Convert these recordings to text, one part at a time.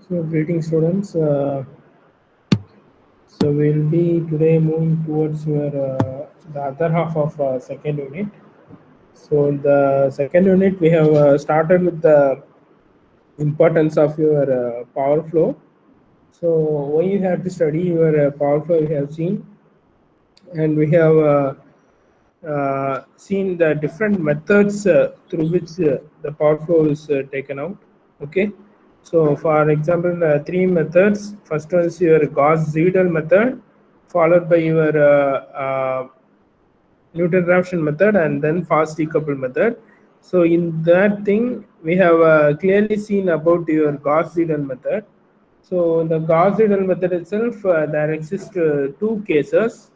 So, greetings, students. So, we'll be today moving towards your the other half of second unit. So, in the second unit, we have started with the importance of your power flow. So, why you have to study your power flow, we have seen, and we have seen the different methods through which the power flow is taken out. Okay, so for example, three methods. First one is your Gauss-Seidel method, followed by your Newton-Raphson method, and then fast decouple method. So in that thing, we have clearly seen about your Gauss-Seidel method. So in the Gauss-Seidel method itself, there exist two cases.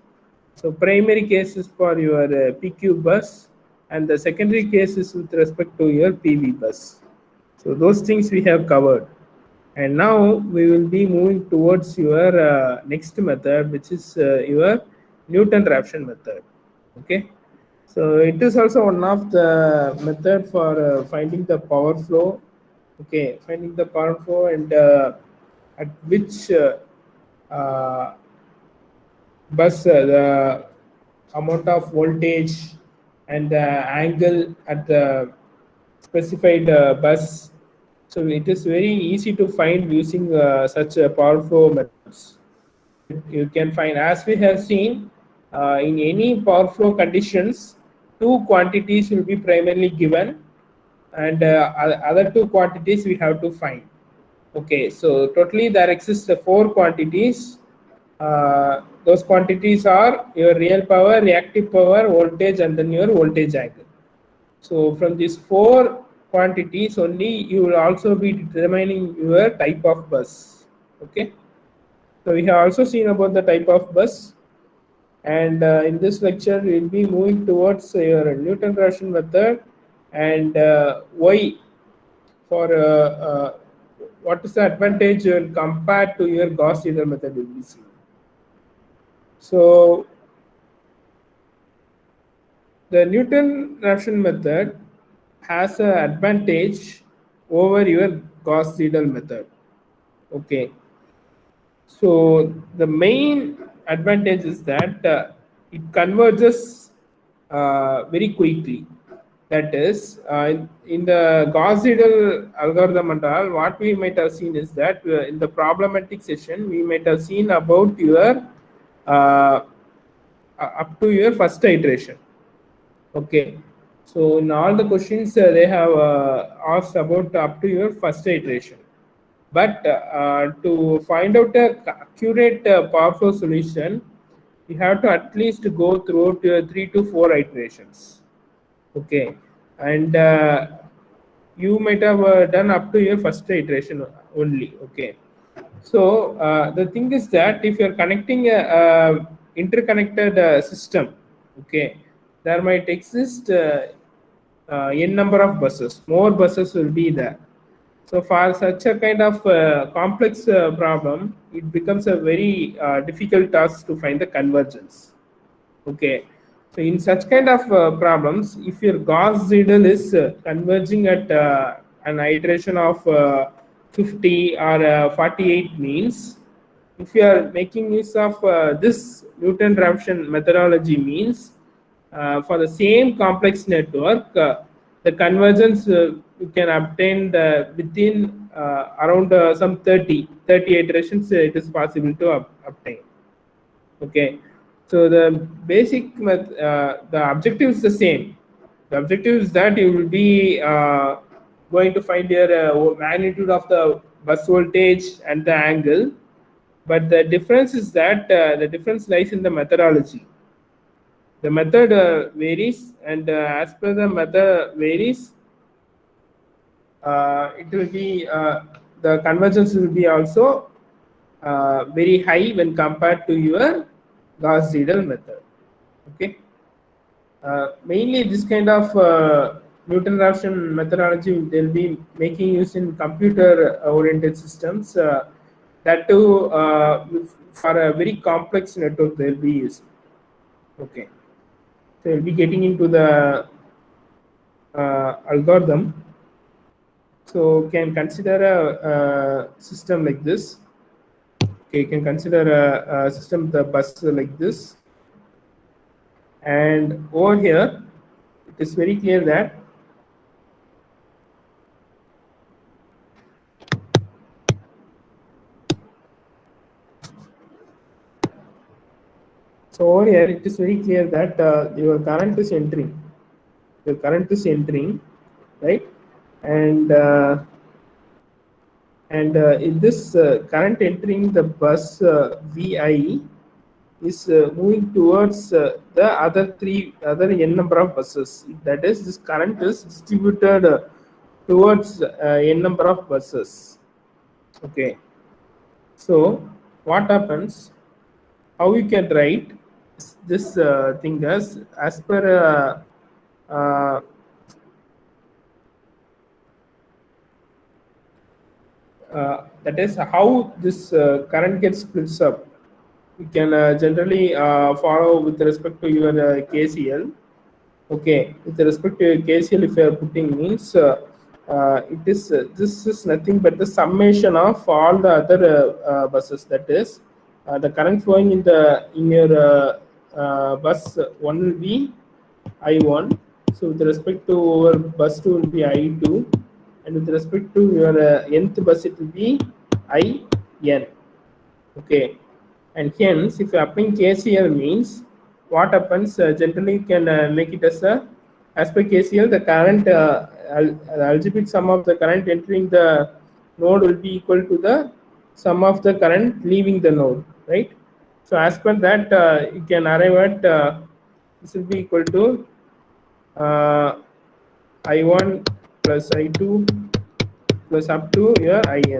So primary case is for your PQ bus, and the secondary case is with respect to your PV bus. So those things we have covered. And now we will be moving towards your next method, which is your Newton-Raphson method. Okay. So it is also one of the method for finding the power flow. Okay, finding the power flow and at which uh, bus the amount of voltage and the angle at the specified bus. So it is very easy to find using such power flow methods. You can find, as we have seen, in any power flow conditions, two quantities will be primarily given, and other two quantities we have to find. Okay, so totally there exist four quantities. Those quantities are your real power, reactive power, voltage, and then your voltage angle. So from these four quantities only, you will also be determining your type of bus. Okay. So we have also seen about the type of bus, and in this lecture we will be moving towards your Newton-Raphson method and why for what is the advantage when compared to your Gauss-Seidel method will be seen. So the Newton-Raphson method has an advantage over your Gauss-Seidel method. Okay. So the main advantage is that it converges very quickly. That is, in the Gauss-Seidel algorithm and all, what we might have seen is that in the problematic session, we might have seen about your up to your first iteration. Okay, so in all the questions they have asked about up to your first iteration. But to find out a accurate power flow solution, you have to at least go through your 3 to 4 iterations. Okay, and you might have done up to your first iteration only. Okay, so the thing is that if you're connecting a interconnected system, okay, there might exist n number of buses. More buses will be there. So for such a kind of complex problem, it becomes a very difficult task to find the convergence. Okay, so in such kind of problems, if your Gauss-Seidel is converging at an iteration of 50 or 48 means, if you are making use of this Newton-Raphson methodology means, for the same complex network, the convergence you can obtain within around some 30 iterations, it is possible to obtain. Okay, so the basic the objective is the same. The objective is that you will be going to find your magnitude of the bus voltage and the angle, but the difference is that the difference lies in the methodology. The method varies, and as per the method varies, it will be the convergence will be also very high when compared to your Gauss-Seidel method. Okay. Mainly this kind of Newton-Raphson methodology they'll be making use in computer-oriented systems. That too, for a very complex network they'll be using. Okay. So we'll be getting into the algorithm. So can consider a system like this. Okay, you can consider a system the bus like this, and over here it is very clear that so over here it is very clear that your current is entering. Your current is entering, right? And in this current entering the bus VI is moving towards the other n number of buses. That is, this current is distributed towards n number of buses. Okay. So what happens? How you can write this thing as per that is how this current gets splits up. You can generally follow with respect to your KCL. Okay, with respect to your KCL, if you are putting means it is this is nothing but the summation of all the other buses. That is, the current flowing in your bus one will be I1. So with respect to our bus 2 will be I2, and with respect to your nth bus it will be IN. Okay, and hence if you are applying KCL means what happens, generally you can make it as per KCL the current the algebraic sum of the current entering the node will be equal to the sum of the current leaving the node, right? So as per that you can arrive at this will be equal to I1 plus I2 plus up to your IN.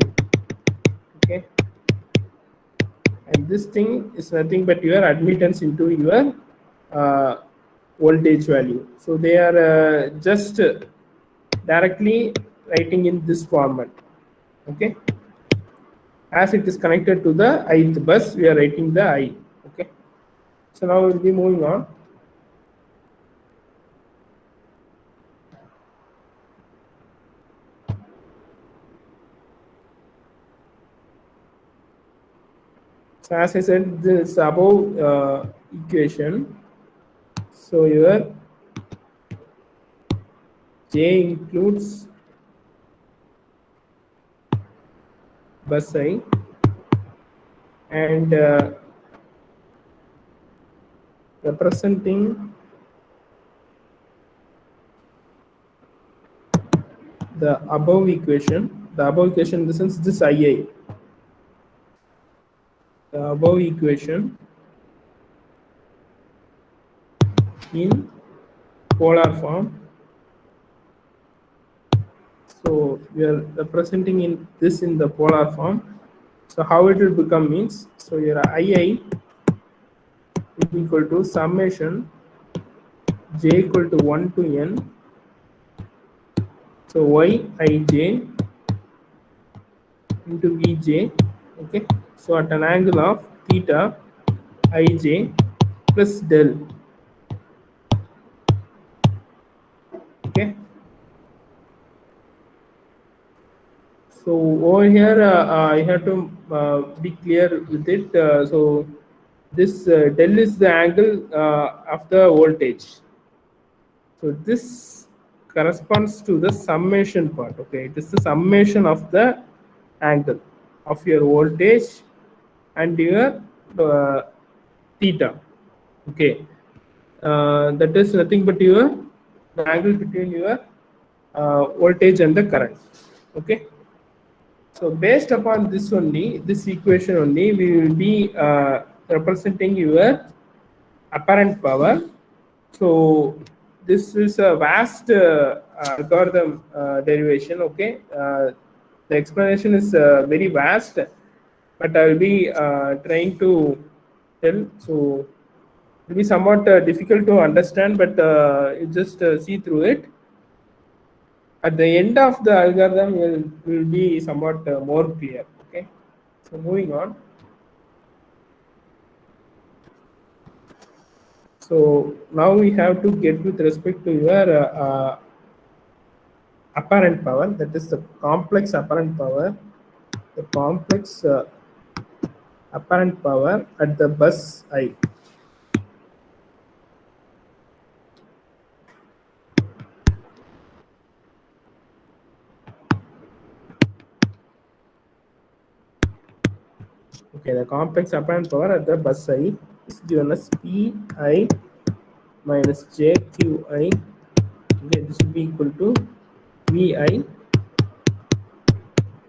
Okay, and this thing is nothing but your admittance into your uh, voltage value. So they are just directly writing in this format. Okay, as it is connected to the ith bus, we are writing the I. Okay, so now we'll be moving on. So as I said, this above equation. So your J includes bus I and representing the above equation. The above equation in the sense this II. The above equation in polar form. So we are representing in this in the polar form. So how it will become means, so your II will be equal to summation j equal to 1 to n. So Yij into Vj. Okay. So at an angle of theta Ij plus del. Okay. So over here, I have to be clear with it. So this del is the angle of the voltage. So this corresponds to the summation part. Okay, it is the summation of the angle of your voltage and your theta. Okay, that is nothing but your the angle between your voltage and the current. Okay. So based upon this only, this equation only, we will be representing your apparent power. So this is a vast algorithm derivation. Okay, the explanation is very vast, but I will be trying to tell. So it will be somewhat difficult to understand, but you just see through it. At the end of the algorithm will be somewhat more clear. Okay, so moving on. So now we have to get with respect to your apparent power, that is the complex apparent power, the complex apparent power at the bus I. Okay, the complex apparent power at the bus I is given as Pi minus JQi. Okay, this will be equal to Vi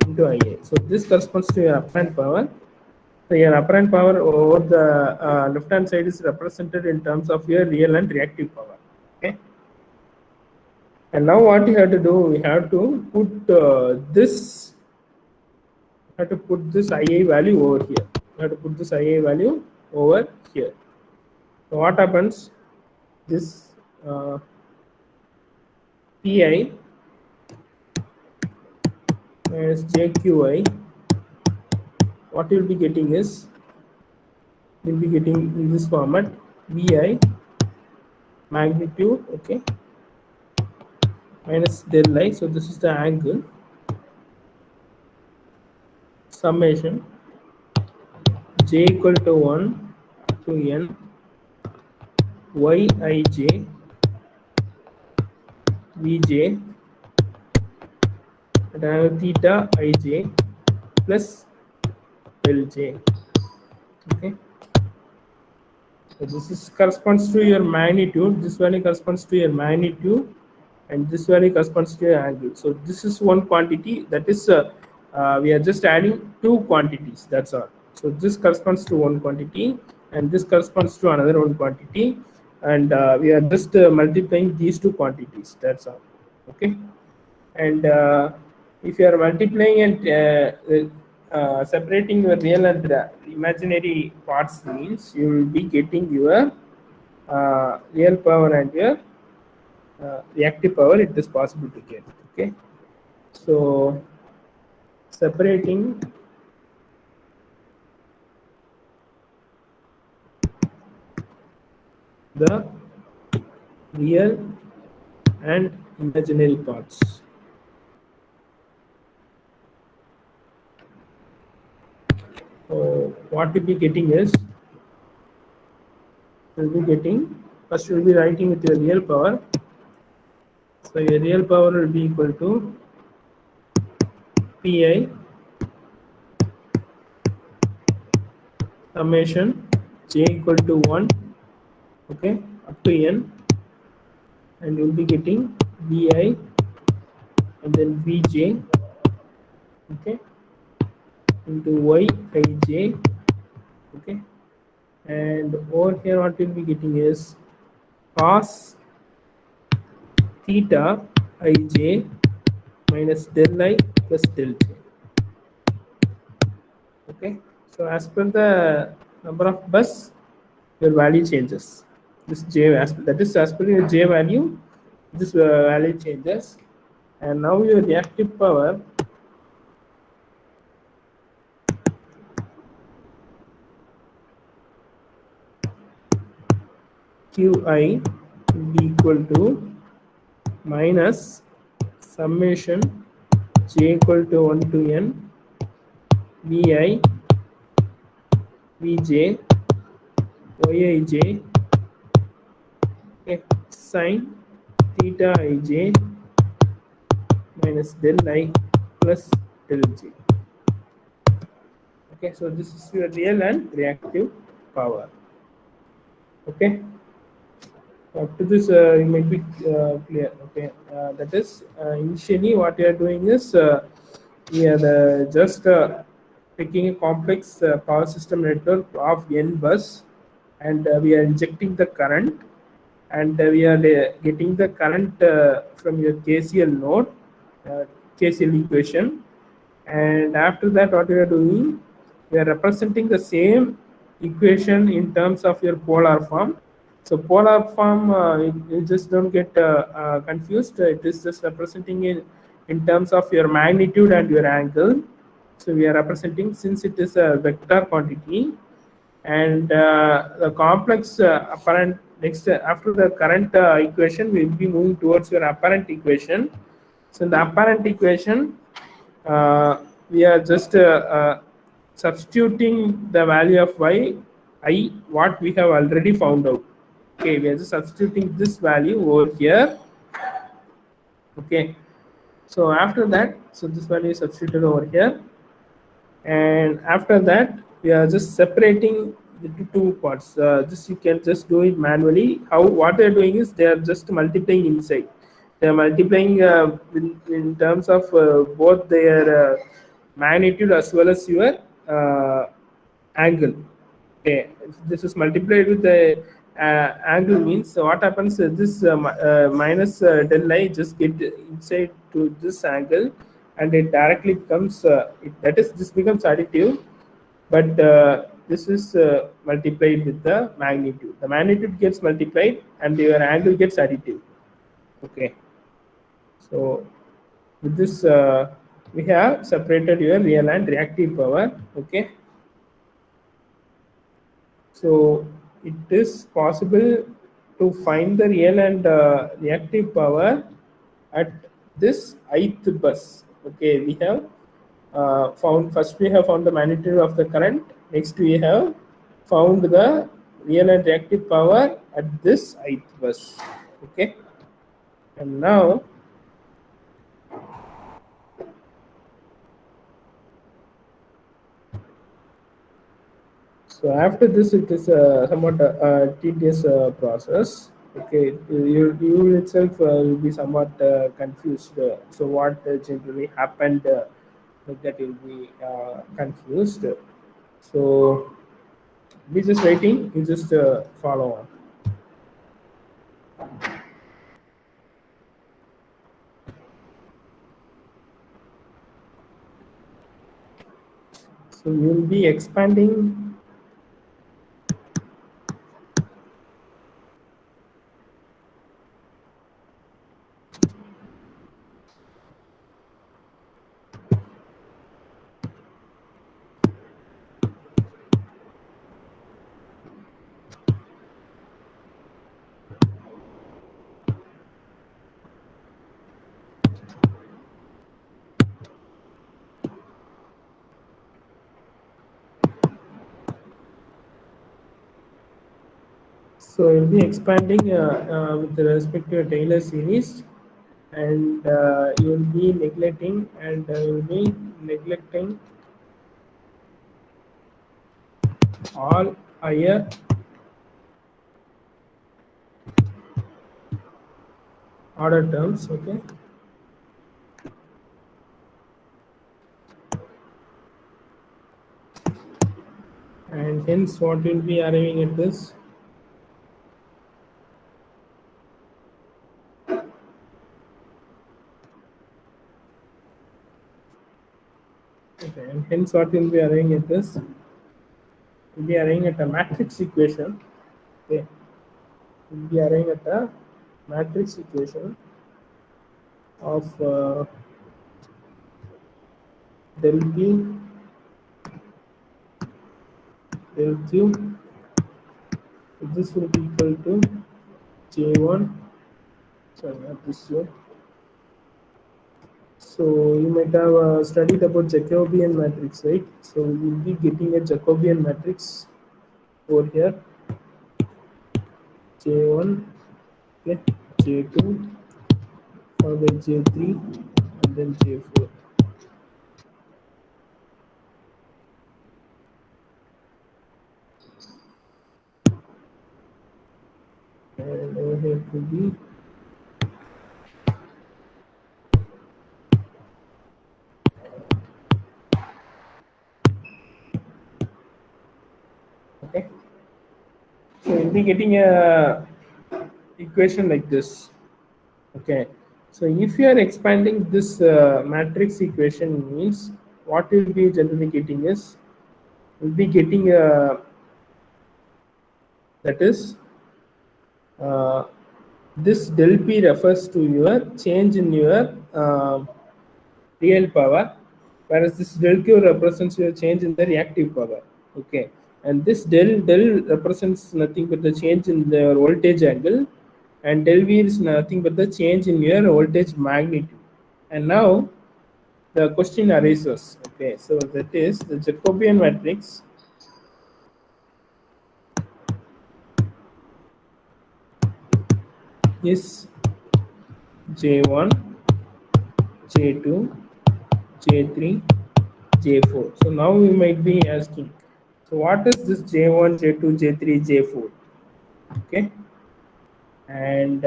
into Ia. So this corresponds to your apparent power. So your apparent power over the left hand side is represented in terms of your real and reactive power. Okay. And now what you have to do, we have to put this Ia value over here. You have to put this Ia value over here. So what happens? This Pi minus JQi, what you will be getting is, you will be getting in this format Vi magnitude, okay, minus del I. So this is the angle, summation j equal to 1 to n Yij Vj at angle theta ij plus Lj. Okay. So this is corresponds to your magnitude. This value corresponds to your magnitude, and this value corresponds to your angle. So this is one quantity. That is, we are just adding two quantities. That's all. So this corresponds to one quantity, and this corresponds to another one quantity, and we are just multiplying these two quantities. That's all. Okay. And if you are multiplying and separating your real and imaginary parts, means you will be getting your real power and your reactive power. It is possible to get. Okay. So separating the real and imaginary parts. So what we'll be getting is, we'll be getting, first we'll be writing with your real power. So your real power will be equal to Pi summation j equal to 1, okay, up to n, and you'll be getting Vi and then Vj, okay, into Yij, okay, and over here what we'll be getting is cos theta ij minus del I plus del j. Okay, so as per the number of bus, your value changes. This j, that is as per your j value, this value changes, and now your reactive power Qi will be equal to minus summation j equal to 1 to n Vi Vj Yij, okay, sin theta ij minus del I plus del j. Okay, so this is your real and reactive power. Okay. Up to this, you might be clear. Okay, that is, initially what we are doing is, we are just taking a complex power system network of n bus, and we are injecting the current, and we are getting the current from your KCL node, KCL equation, and after that what we are doing, we are representing the same equation in terms of your polar form. So polar form, you just don't get confused. It is just representing in terms of your magnitude and your angle. So we are representing, since it is a vector quantity, and the complex apparent, next after the current equation, we will be moving towards your apparent equation. So in the apparent equation, we are just substituting the value of y I what we have already found out. Okay, we are just substituting this value over here. Okay, so after that, so this value is substituted over here, and after that we are just separating the two parts. This you can just do it manually. How what they are doing is they are just multiplying inside. They are multiplying in terms of both their magnitude as well as your angle. Okay, this is multiplied with the angle means, so what happens is this minus del I just get inside to this angle, and it directly becomes that is this becomes additive, but this is multiplied with the magnitude. The magnitude gets multiplied and your angle gets additive. Okay, so with this we have separated your real and reactive power. Okay, so it is possible to find the real and reactive power at this ith bus. Okay, we have found, first we have found the magnitude of the current, next we have found the real and reactive power at this ith bus. Okay, and now so after this, it is somewhat a tedious process. Okay, you itself will be somewhat confused. So what generally happened, like that you'll be confused. So be just waiting. You just follow on. So you'll be expanding. So you'll be expanding with respect to your Taylor series, and you'll be neglecting all higher order terms. Okay, and hence what will be arriving at this. Okay, and hence what will be arriving at this. Will be arriving at a matrix equation. Okay, will be arriving at a matrix equation of del P del Q. This will be equal to J1. Sorry, not this one. So you might have studied about Jacobian matrix, right? So we will be getting a Jacobian matrix over here. J1, okay, J2, followed by J3, and then J4. And over here it will be okay. So you'll be getting a equation like this. Okay. So if you are expanding this matrix equation means what you'll be generally getting is you'll be getting a that is this del P refers to your change in your real power, whereas this del Q represents your change in the reactive power. Okay, and this del represents nothing but the change in the voltage angle, and del V is nothing but the change in your voltage magnitude. And now the question arises. Okay, so that is the Jacobian matrix is J1, J2, J3, J4. So now we might be asking, so what is this J1, J2, J3, J4? Okay, and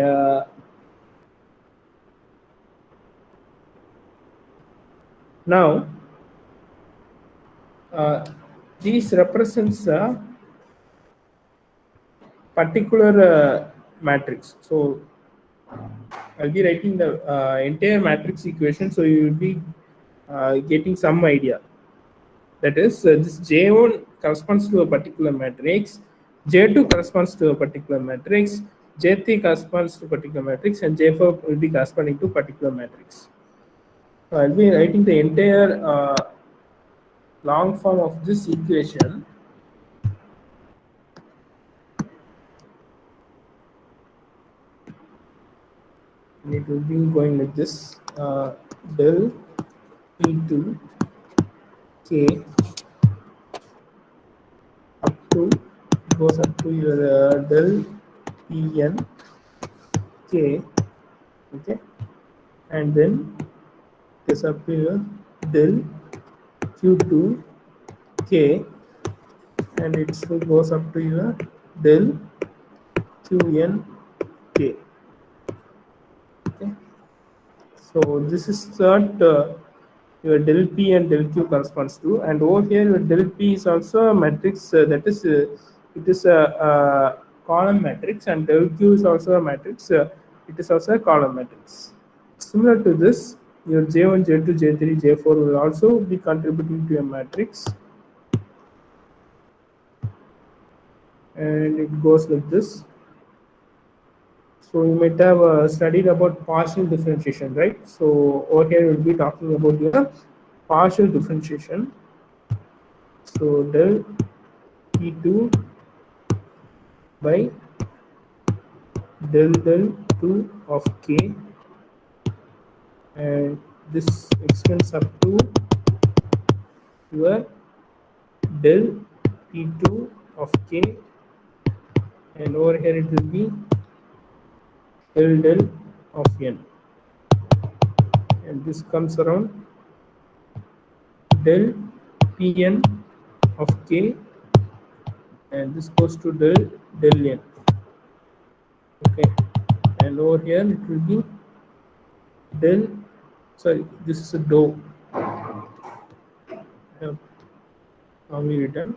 now these represents a particular matrix. So I'll be writing the entire matrix equation, so you will be getting some idea. That is, this J1 corresponds to a particular matrix, J2 corresponds to a particular matrix, J3 corresponds to a particular matrix, and J4 will be corresponding to a particular matrix. So I'll be writing the entire long form of this equation. And it will be going like this: del P2 K up to goes up to your del Pn K, okay, and then goes up to your del Q2 K, and it still goes up to your del Qn K. Okay, so this is what your del P and del Q corresponds to, and over here your del P is also a matrix, that is it is a column matrix, and del Q is also a matrix, it is also a column matrix. Similar to this, your J1, J2, J3, J4 will also be contributing to a matrix, and it goes like this. So you might have studied about partial differentiation, right? So over here we'll be talking about your partial differentiation. So del P2 by del 2 of K, and this extends up to your del P2 of K, and over here it will be del of N, and this comes around del Pn of K, and this goes to del N. Okay, and over here it will be del, sorry, this is a dou, I have wrongly written.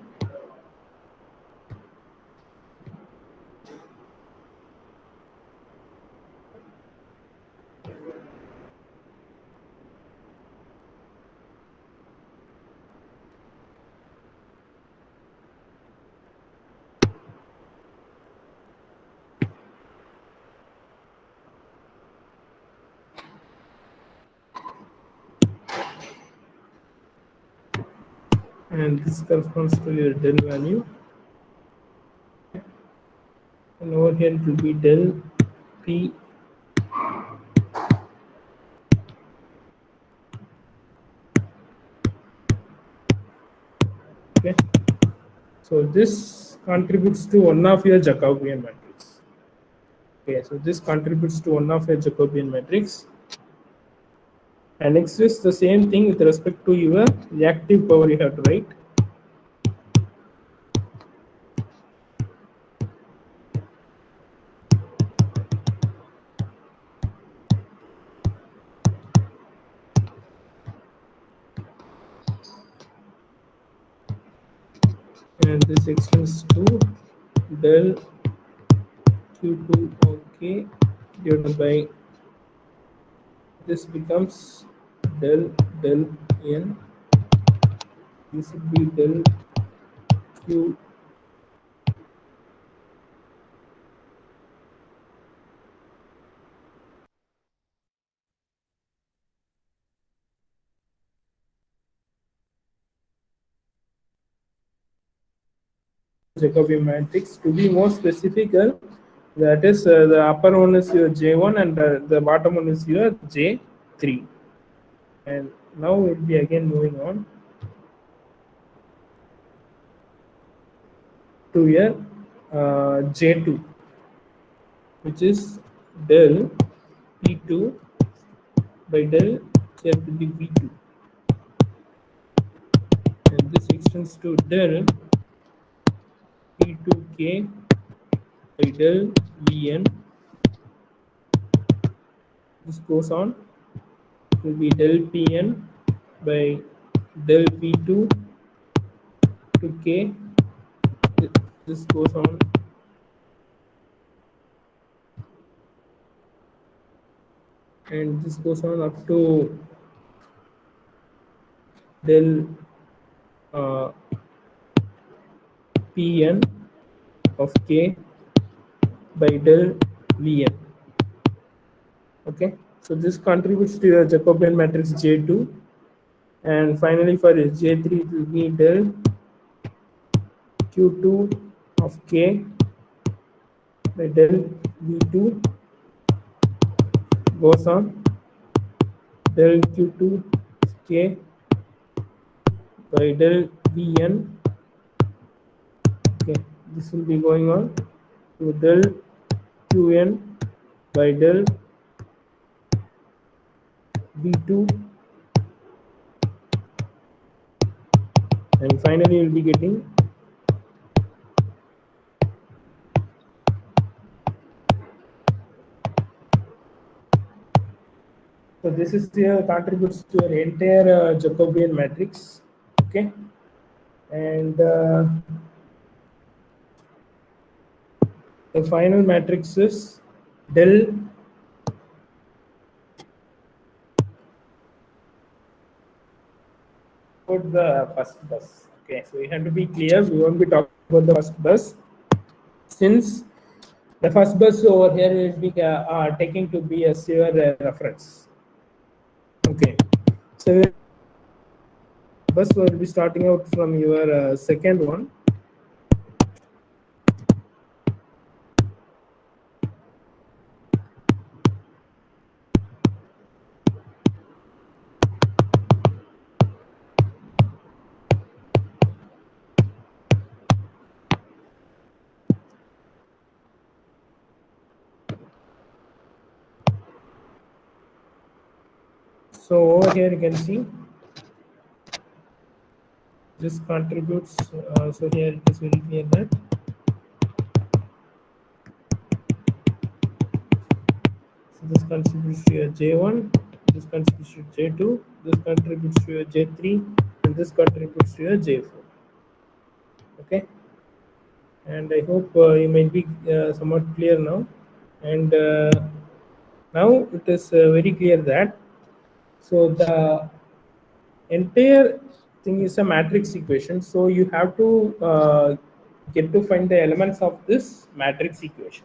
And this corresponds to your del value, and over here it will be del P okay. So this contributes to one of your Jacobian matrix. Okay, so this contributes to one of your Jacobian matrix. And next is the same thing with respect to your reactive power you have to write. And this extends to del Q2 OK divided by, this becomes del N, this would be del Q Jacobian matrix. To be more specific, that is the upper one is your J1 and the bottom one is your J3. And now we'll be again moving on to your J2, which is del P2 by del, here to be V2, and this extends to del P2K by del Vn. This goes on to be del Pn by del P2 to K. This goes on and this goes on up to del Pn of K by del Vn. Okay, so this contributes to your Jacobian matrix J2, and finally for J3 it will be del Q2 of K by del V2 goes on del Q2 of K by del Vn. Okay, this will be going on to del Qn by del V2, and finally we'll be getting so this is your contributes to your entire Jacobian matrix. Okay, and the final matrix is del about the first bus. Okay, so we have to be clear, we won't be talking about the first bus, since the first bus over here will be taking to be as your reference. Okay, so bus will be starting out from your second one. So over here you can see this contributes. So here it is very clear that so this contributes to your J1, this contributes to J2, this contributes to your J3, and this contributes to your J4. Okay, and I hope you might be somewhat clear now. And now it is very clear that so the entire thing is a matrix equation, so you have to get to find the elements of this matrix equation.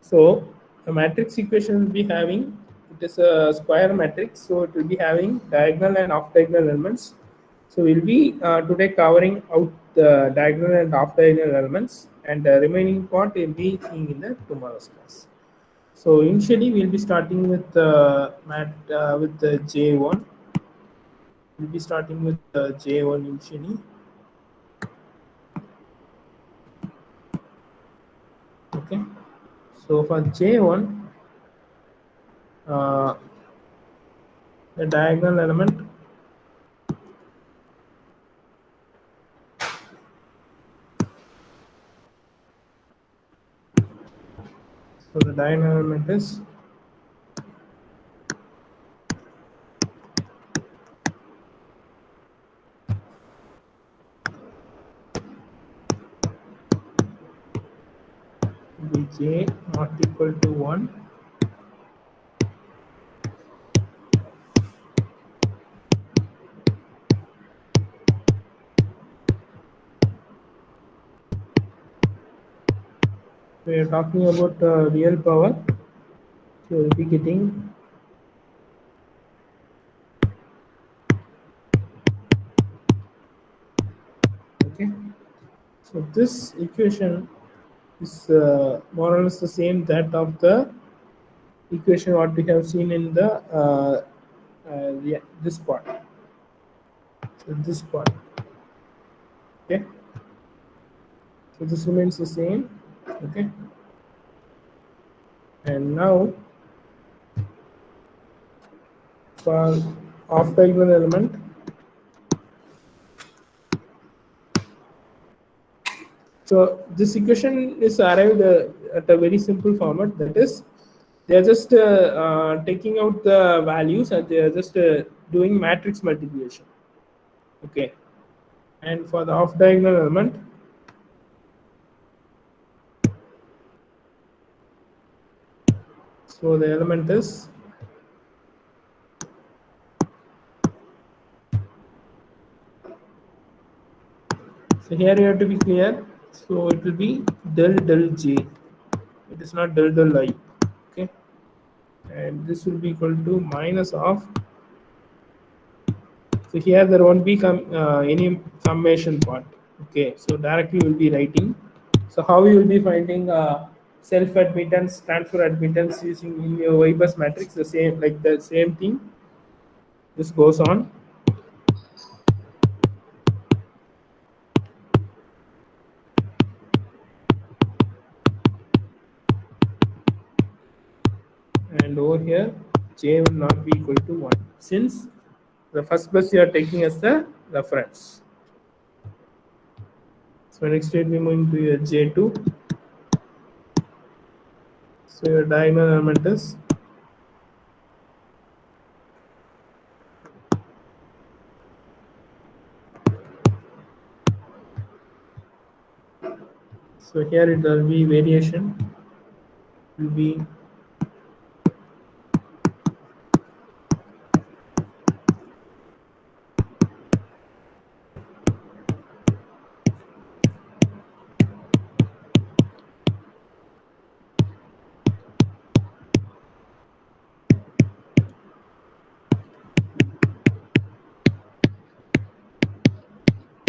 So the matrix equation will be having, it is a square matrix, so it will be having diagonal and off diagonal elements. So we'll be today covering out the diagonal and off diagonal elements, and the remaining part will be seeing in the tomorrow's class. So initially we'll be starting with with the J1. We'll be starting with J1 initially. Okay, so for J1, the diagonal element so the diagonal element is J not equal to 1. We are talking about real power, so we'll be getting okay. So this equation is more or less the same that of the equation what we have seen in the yeah, this part. So this part. Okay. So this remains the same. Okay. And now for off diagonal element, so this equation is arrived at a very simple format. That is, they are just taking out the values and they are just doing matrix multiplication. Okay. And for the off diagonal element, so the element is, so here you have to be clear. So it will be del del j. It is not del del I. Okay. And this will be equal to minus of. So here there won't be any summation part. Okay. So directly we'll be writing. So how you will be finding self admittance, transfer admittance using in your Y bus matrix, the same, like the same thing. This goes on. And over here j will not be equal to 1 since the first bus you are taking as the reference. So next we'll be moving to your j2. So your diagonal element is, so here it will be variation will be,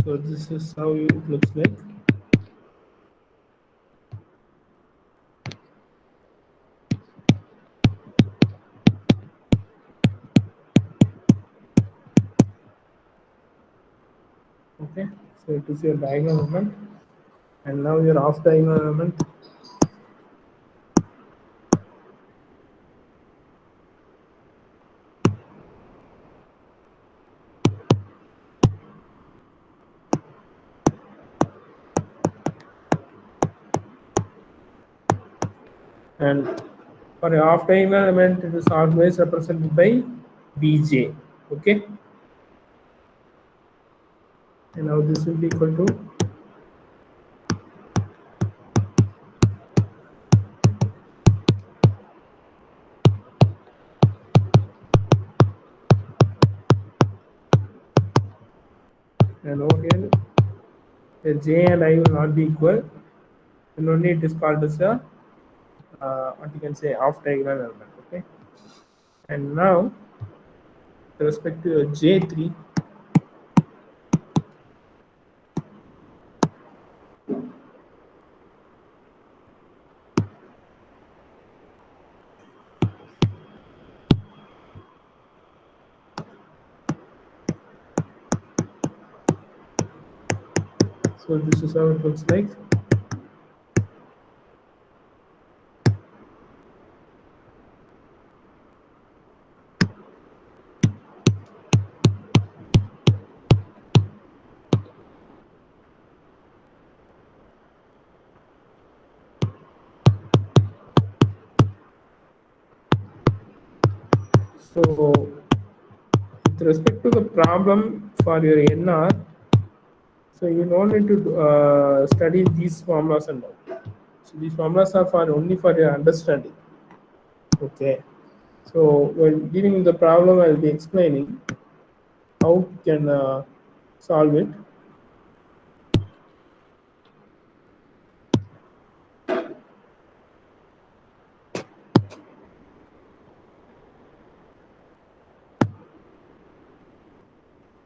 so this is how it looks like. Okay, so it is your diagonal element, and now your off diagonal element. And for a off diagonal element, it is always represented by bj. Okay, and now this will be equal to, and over here the j and I will not be equal, and only it is called as a what you can say off diagonal element. Okay, and now with respect to your j3, so this is how it looks like. So with respect to the problem for your NR, so you don't need to study these formulas and all. So these formulas are for only for your understanding. Okay. So when giving the problem, I'll be explaining how you can solve it.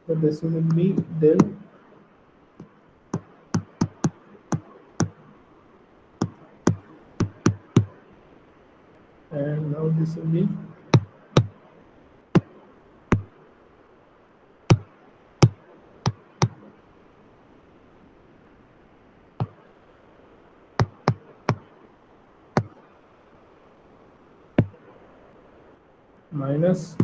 So this will be del, and now this will be minus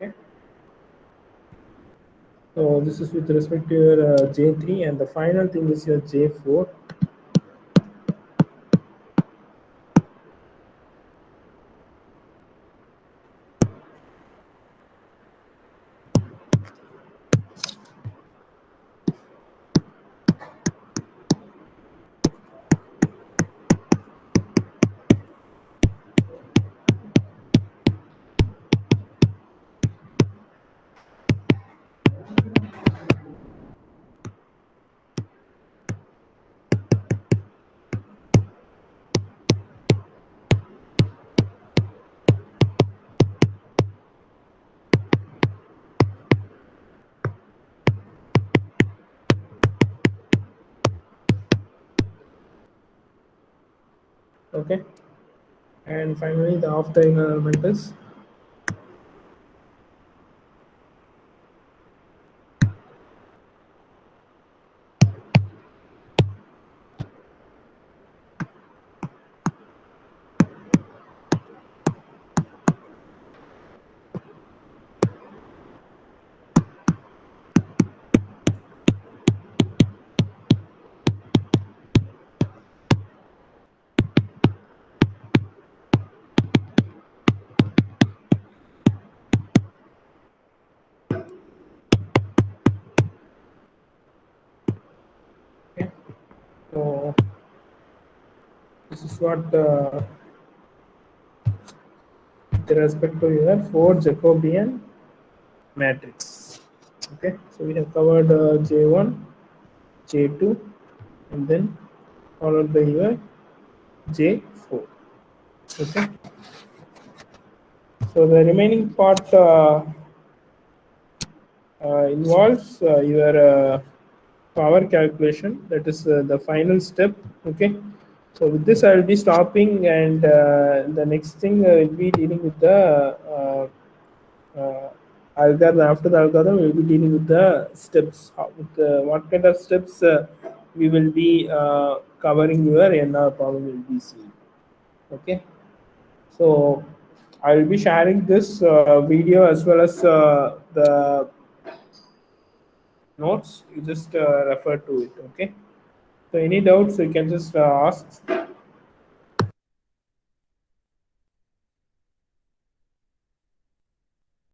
okay. So this is with respect to your J3, and the final thing is your J4. Okay, and finally the off diagonal element is okay. So this is what with respect to your 4 Jacobian matrix. Okay, so we have covered J1, J2, and then followed by your J4. Okay, so the remaining part involves your power calculation. That is the final step. Okay, so with this I will be stopping, and the next thing will be dealing with the algorithm. After the algorithm, we will be dealing with the steps. With what kind of steps we will be covering your NR probability C. Okay, so I will be sharing this video as well as the notes. You just refer to it. Okay, so any doubts you can just ask.